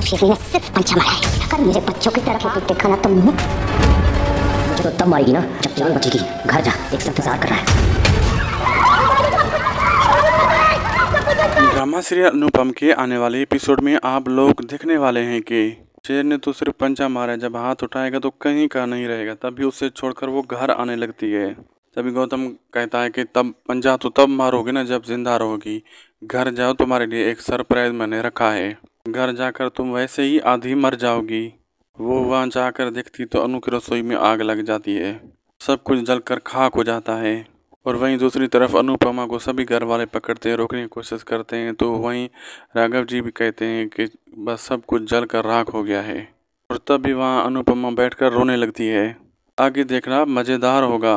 शेरनी ने सिर्फ पंचा मारा है। अगर मेरे बच्चों की तरफ तो देखा ना तो मुझे तो तब मारेगी ना जब जान बचेगी। घर जा, एक सब इंतजार कर रहा है। ड्रामा सीरियल अनुपम के आने वाले एपिसोड में आप लोग देखने वाले हैं कि शेर ने तो सिर्फ पंचा मारा है, जब हाथ उठाएगा तो कहीं का नहीं रहेगा। तभी उसे छोड़कर वो घर आने लगती है। तभी गौतम कहता है कि तब पंजा तो तब मारोगे ना जब जिंदा रहोगी। घर जाओ, तुम्हारे लिए एक सरप्राइज मैंने रखा है। घर जाकर तुम वैसे ही आधी मर जाओगी। वो वहाँ जाकर देखती तो अनु की रसोई में आग लग जाती है। सब कुछ जलकर खाक हो जाता है। और वहीं दूसरी तरफ अनुपमा को सभी घर वाले पकड़ते हैं, रोकने की कोशिश करते हैं। तो वहीं राघव जी भी कहते हैं कि बस सब कुछ जल कर राख हो गया है। और तभी वहाँ अनुपमा बैठकर रोने लगती है। आगे देखना मज़ेदार होगा।